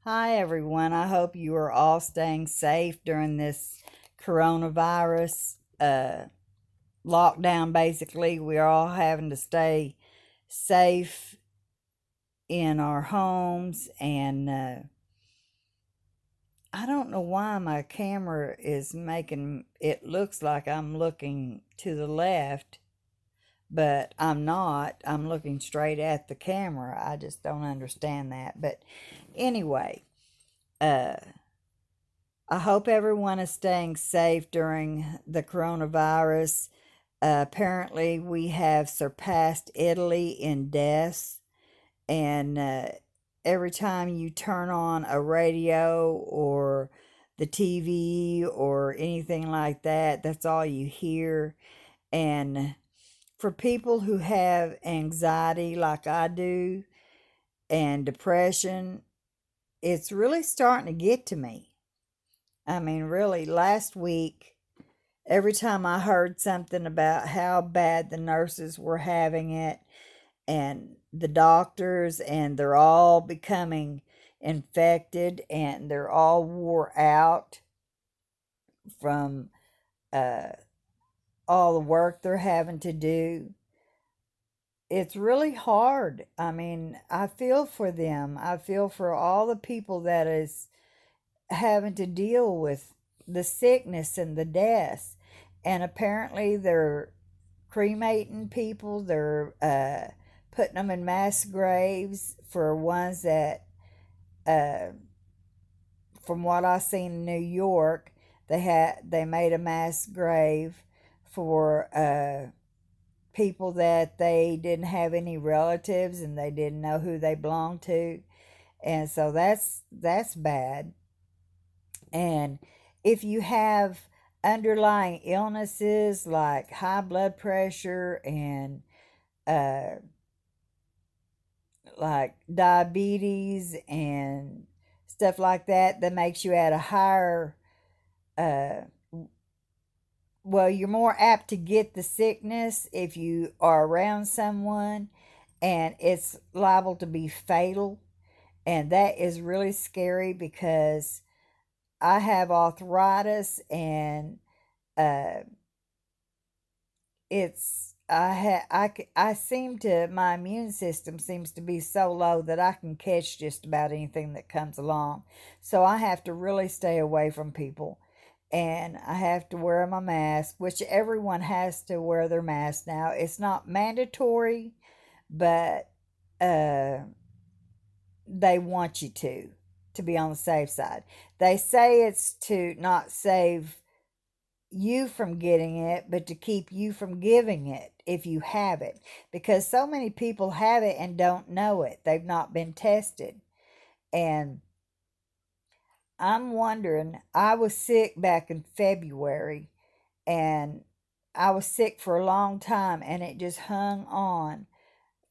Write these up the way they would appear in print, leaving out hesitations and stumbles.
Hi, everyone. I hope you are all staying safe during this coronavirus lockdown. Basically, we're all having to stay safe in our homes. And I don't know why my camera is making it looks like I'm looking to the left, but I'm not. I'm looking straight at the camera. I just don't understand that. But anyway, uh, I hope everyone is staying safe during the coronavirus. Apparently, we have surpassed Italy in deaths, and every time you turn on a radio or the TV or anything like that, that's all you hear. And for people who have anxiety like I do and depression, it's really starting to get to me. I mean, really, last week, every time I heard something about how bad the nurses were having it and the doctors, and they're all becoming infected and they're all wore out from uh, all the work they're having to do. It's really hard. I mean, I feel for them. I feel for all the people that is having to deal with the sickness and the deaths. And apparently, they're cremating people. They're putting them in mass graves for ones that, uh, from what I seen in New York, they made a mass grave for people that they didn't have any relatives and they didn't know who they belonged to, and so that's bad. And if you have underlying illnesses like high blood pressure and uh, like diabetes and stuff like that, that makes you at a higher, uh, well, you're more apt to get the sickness if you are around someone, and it's liable to be fatal. And that is really scary because I have arthritis, and uh, I seem to my immune system seems to be so low that I can catch just about anything that comes along. So I have to really stay away from people, and I have to wear my mask, which everyone has to wear their mask now. It's not mandatory, but uh they want you to be on the safe side. They say it's to not save you from getting it, but to keep you from giving it if you have it. Because so many people have it and don't know it. They've not been tested. And I'm wondering, I was sick back in February, and I was sick for a long time, and it just hung on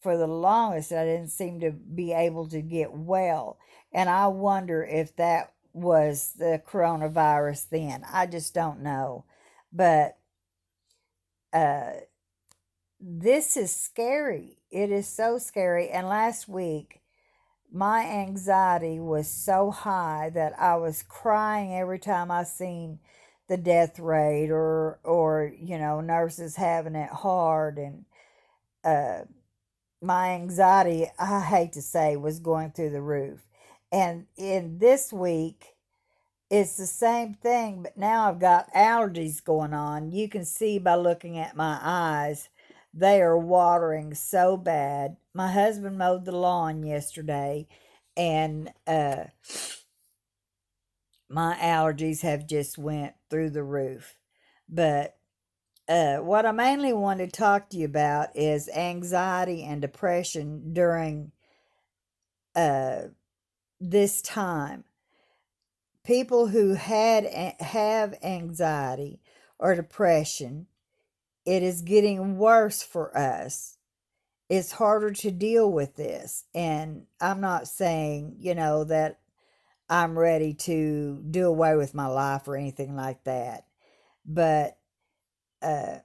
for the longest. I didn't seem to be able to get well. And I wonder if that was the coronavirus then. I just don't know. But uh, this is scary. It is so scary. And last week, my anxiety was so high that I was crying every time I seen the death rate, or nurses having it hard. And uh, my anxiety, I hate to say, was going through the roof. And in this week, it's the same thing, but now I've got allergies going on. You can see by looking at my eyes, they are watering so bad. My husband mowed the lawn yesterday, and my allergies have just went through the roof. But what I mainly want to talk to you about is anxiety and depression during uh, this time. People who have anxiety or depression, it is getting worse for us. It's harder to deal with this, and I'm not saying that I'm ready to do away with my life or anything like that, but uh,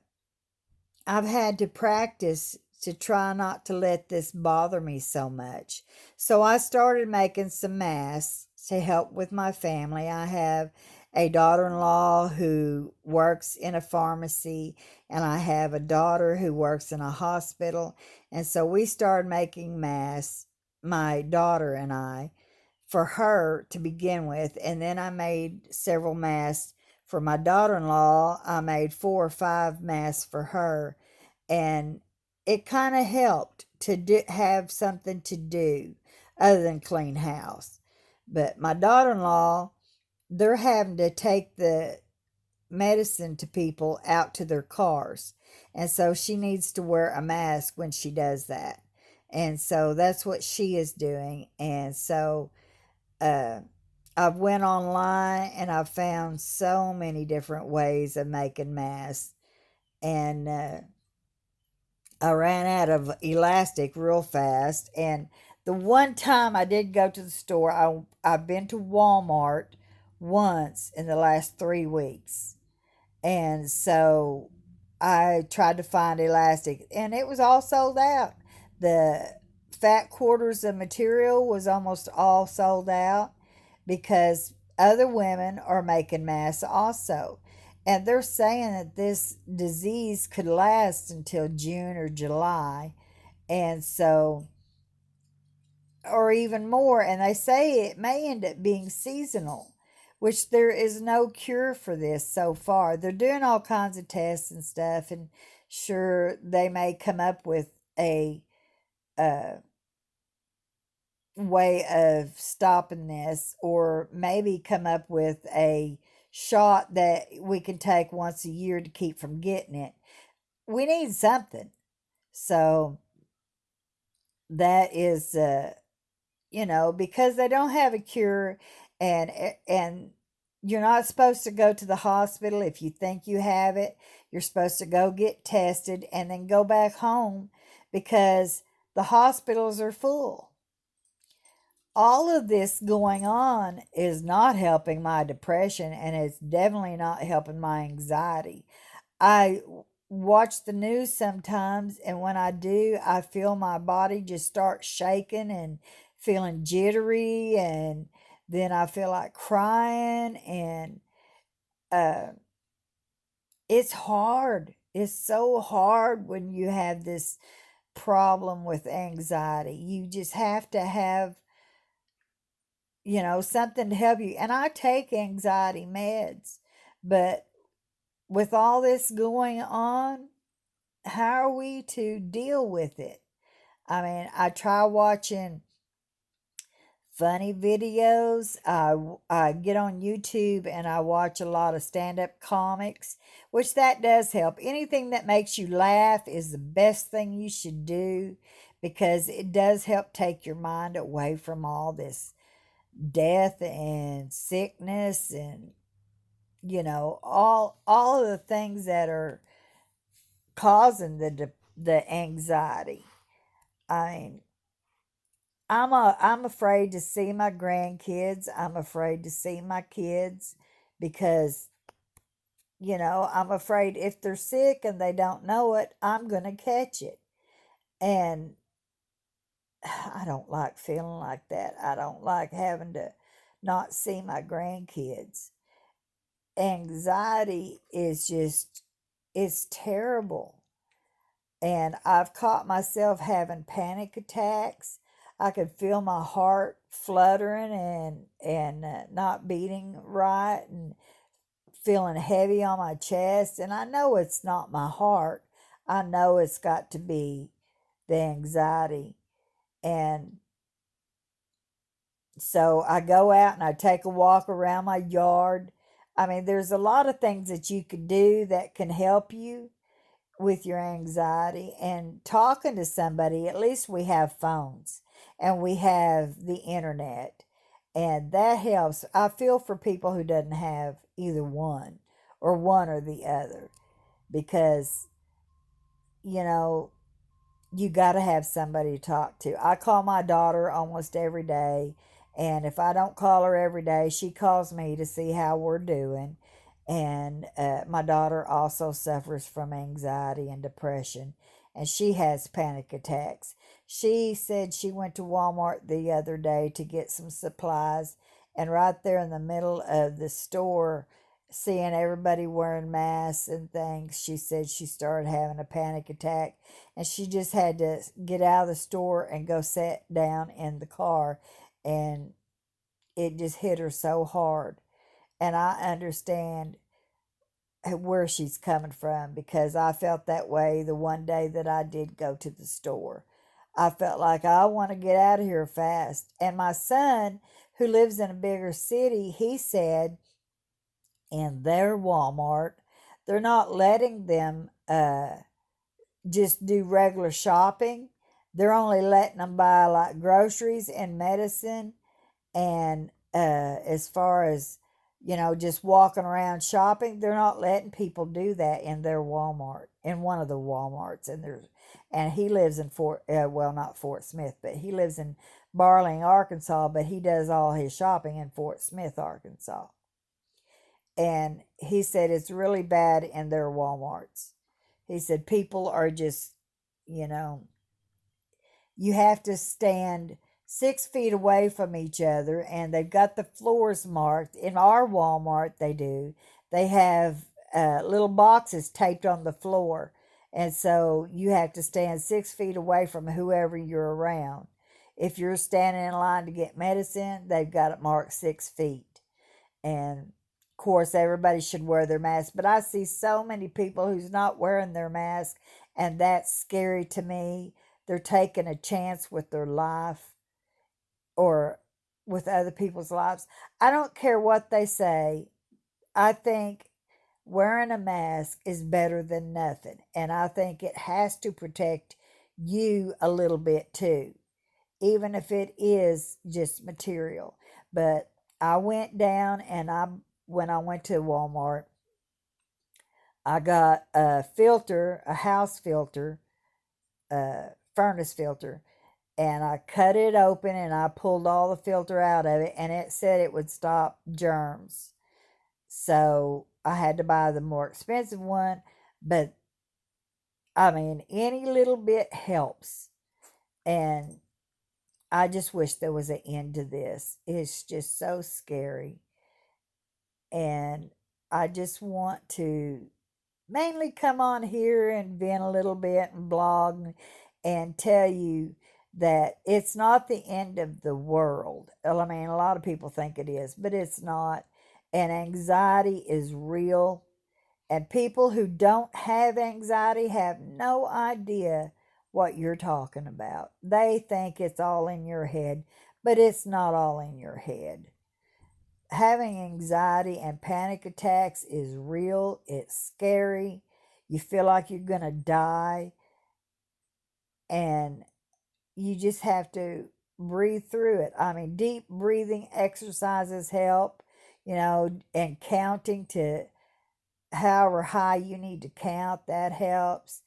I've had to practice to try not to let this bother me so much. So I started making some masks to help with my family. I have a daughter in law who works in a pharmacy, and I have a daughter who works in a hospital. And so we started making masks, my daughter and I, for her to begin with. And then I made several masks for my daughter in law. I made 4 or 5 masks for her. And it kind of helped to have something to do other than clean house. But my daughter in law, they're having to take the medicine to people out to their cars. And so she needs to wear a mask when she does that. And so that's what she is doing. And so uh, I've went online and I've found so many different ways of making masks. And I ran out of elastic real fast. And the one time I did go to the store, I've been to Walmart once in the last 3 weeks. And so I tried to find elastic, and it was all sold out. The fat quarters of material was almost all sold out because other women are making masks also. And they're saying that this disease could last until June or July. And so, or even more. And they say it may end up being seasonal, which there is no cure for this so far. They're doing all kinds of tests and stuff, and sure, they may come up with a uh, way of stopping this, or maybe come up with a shot that we can take once a year to keep from getting it. We need something. So that is, because they don't have a cure, and you're not supposed to go to the hospital if you think you have it. You're supposed to go get tested and then go back home because the hospitals are full. All of this going on is not helping my depression, and it's definitely not helping my anxiety. I watch the news sometimes, and when I do, I feel my body just start shaking and feeling jittery, and then I feel like crying, and uh, it's hard. It's so hard when you have this problem with anxiety. You just have to have, something to help you. And I take anxiety meds, but with all this going on, how are we to deal with it? I mean, I try watching funny videos. I get on YouTube and I watch a lot of stand up comics, which that does help. Anything that makes you laugh is the best thing you should do because it does help take your mind away from all this death and sickness and all of the things that are causing the anxiety. I mean, I'm afraid to see my grandkids. I'm afraid to see my kids because I'm afraid if they're sick and they don't know it, I'm going to catch it. And I don't like feeling like that. I don't like having to not see my grandkids. Anxiety is just, it's terrible. And I've caught myself having panic attacks. I could feel my heart fluttering and not beating right, and feeling heavy on my chest. And I know it's not my heart. I know it's got to be the anxiety. And so I go out and I take a walk around my yard. I mean, there's a lot of things that you could do that can help you with your anxiety, and talking to somebody. At least we have phones and we have the internet, and that helps. I feel for people who doesn't have either one or the other, because you know you got to have somebody to talk to. I call my daughter almost every day, and if I don't call her every day, she calls me to see how we're doing. And my daughter also suffers from anxiety and depression, and she has panic attacks. She said she went to Walmart the other day to get some supplies, And right there in the middle of the store, seeing everybody wearing masks and things, she said she started having a panic attack, and she just had to get out of the store and go sit down in the car, and it just hit her so hard. And I understand where she's coming from, because I felt that way the one day that I did go to the store. I felt like I want to get out of here fast. And my son, who lives in a bigger city, he said in their Walmart, they're not letting them just do regular shopping. They're only letting them buy like groceries and medicine, and as far as, just walking around shopping, they're not letting people do that in their Walmart, in one of the Walmarts. And he lives in well, not Fort Smith, but he lives in Barling, Arkansas, but he does all his shopping in Fort Smith, Arkansas. And he said it's really bad in their Walmarts. He said people are just, you know, you have to stand 6 feet away from each other, and they've got the floors marked. In our Walmart, they do. They have little boxes taped on the floor, and so you have to stand 6 feet away from whoever you're around. If you're standing in line to get medicine, they've got it marked 6 feet. And of course, everybody should wear their mask, but I see so many people who's not wearing their mask, and that's scary to me. They're taking a chance with their life or with other people's lives. I don't care what they say. I think wearing a mask is better than nothing. And I think it has to protect you a little bit too, even if it is just material. But I went down, and when I went to Walmart, I got a filter, a house filter, a furnace filter, and I cut it open and I pulled all the filter out of it, and it said it would stop germs. So I had to buy the more expensive one, but I mean, any little bit helps. And I just wish there was an end to this. It's just so scary. And I just want to mainly come on here and vent a little bit and blog and tell you that it's not the end of the world. Well, I mean, a lot of people think it is, but it's not. And anxiety is real. And people who don't have anxiety have no idea what you're talking about. They think it's all in your head, but it's not all in your head. Having anxiety and panic attacks is real. It's scary. You feel like you're going to die, and you just have to breathe through it. I mean, deep breathing exercises help, and counting to however high you need to count, that helps.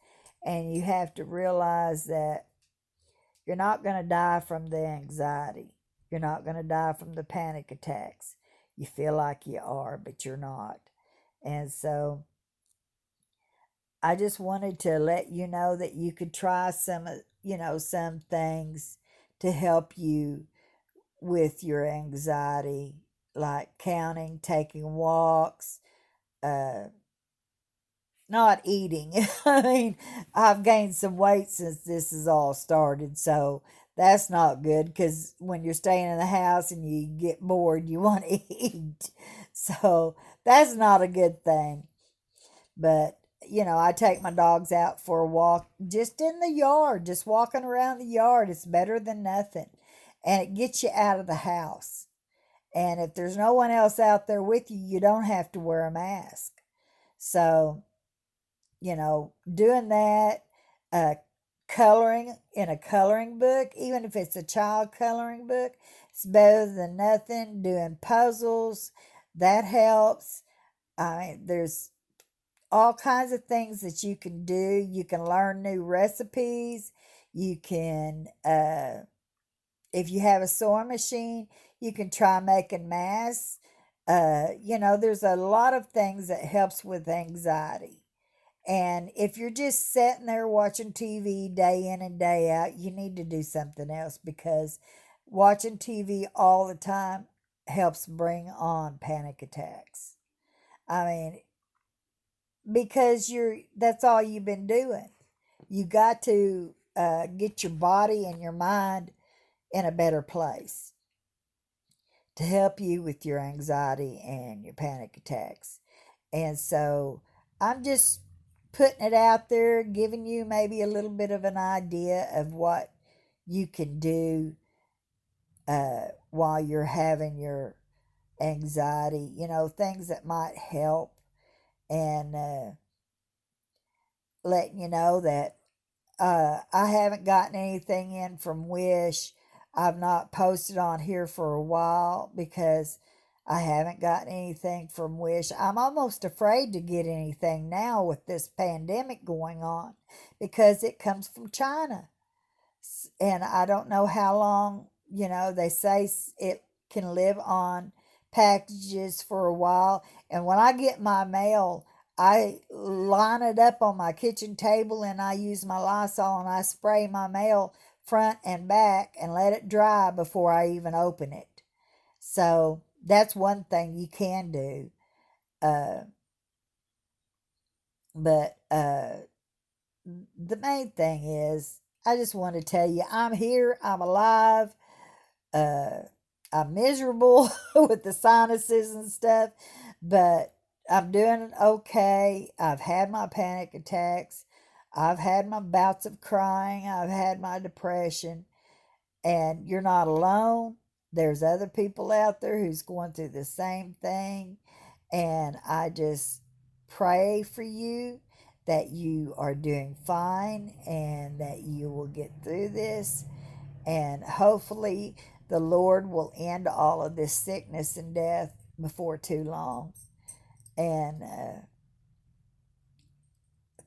And you have to realize that you're not going to die from the anxiety. You're not going to die from the panic attacks. You feel like you are, but you're not. And so I just wanted to let you know that you could try some things to help you with your anxiety, like counting, taking walks, uh, not eating. I mean, I've gained some weight since this has all started, so that's not good, because when you're staying in the house and you get bored, you want to eat. So that's not a good thing. But, I take my dogs out for a walk just in the yard, just walking around the yard. It's better than nothing. And it gets you out of the house. And if there's no one else out there with you, you don't have to wear a mask. So, doing that, uh, coloring in a coloring book, even if it's a child coloring book, it's better than nothing. Doing puzzles, that helps. I mean, there's all kinds of things that you can do. You can learn new recipes. You can, if you have a sewing machine, you can try making masks. There's a lot of things that helps with anxiety. And if you're just sitting there watching TV day in and day out, you need to do something else, because watching TV all the time helps bring on panic attacks. I mean, because that's all you've been doing. You got to get your body and your mind in a better place to help you with your anxiety and your panic attacks. And so I'm just putting it out there, giving you maybe a little bit of an idea of what you can do while you're having your anxiety, things that might help, and letting you know that I haven't gotten anything in from Wish. I've not posted on here for a while because I haven't gotten anything from Wish. I'm almost afraid to get anything now with this pandemic going on because it comes from China. And I don't know how long, they say it can live on packages for a while. And when I get my mail, I line it up on my kitchen table and I use my Lysol and I spray my mail front and back and let it dry before I even open it. So that's one thing you can do. Uh, but the main thing is, I just want to tell you, I'm here, I'm alive. Uh, I'm miserable with the sinuses and stuff, but I'm doing okay. I've had my panic attacks. I've had my bouts of crying. I've had my depression. And you're not alone. There's other people out there who's going through the same thing. And I just pray for you that you are doing fine and that you will get through this. And hopefully, the Lord will end all of this sickness and death before too long. And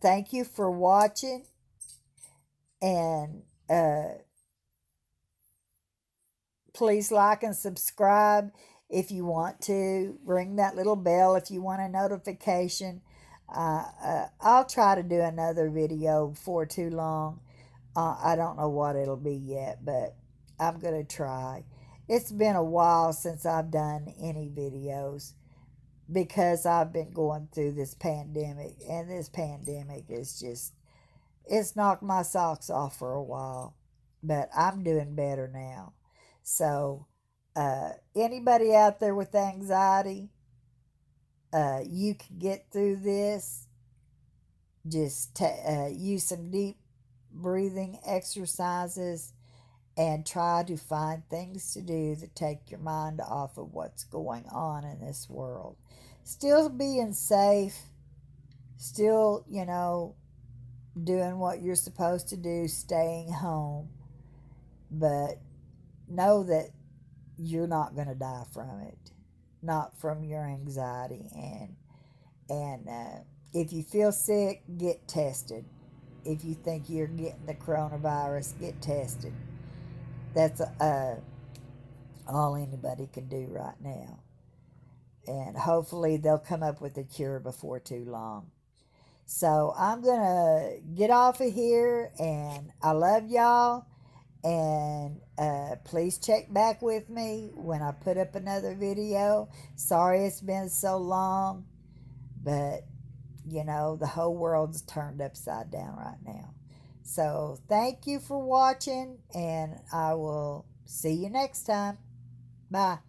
thank you for watching. And please like and subscribe if you want to. Ring that little bell if you want a notification. I'll try to do another video before too long. I don't know what it'll be yet, but I'm going to try. It's been a while since I've done any videos because I've been going through this pandemic, and this pandemic is just, it's knocked my socks off for a while, but I'm doing better now. So, anybody out there with anxiety, you can get through this. Just use some deep breathing exercises and try to find things to do to take your mind off of what's going on in this world. Still being safe, still, doing what you're supposed to do, staying home, but know that you're not going to die from it, not from your anxiety. And if you feel sick, get tested. If you think you're getting the coronavirus, get tested. That's all anybody can do right now. And hopefully they'll come up with a cure before too long. So I'm going to get off of here, and I love y'all. And please check back with me when I put up another video. Sorry it's been so long, but the whole world's turned upside down right now. So thank you for watching, and I will see you next time. Bye.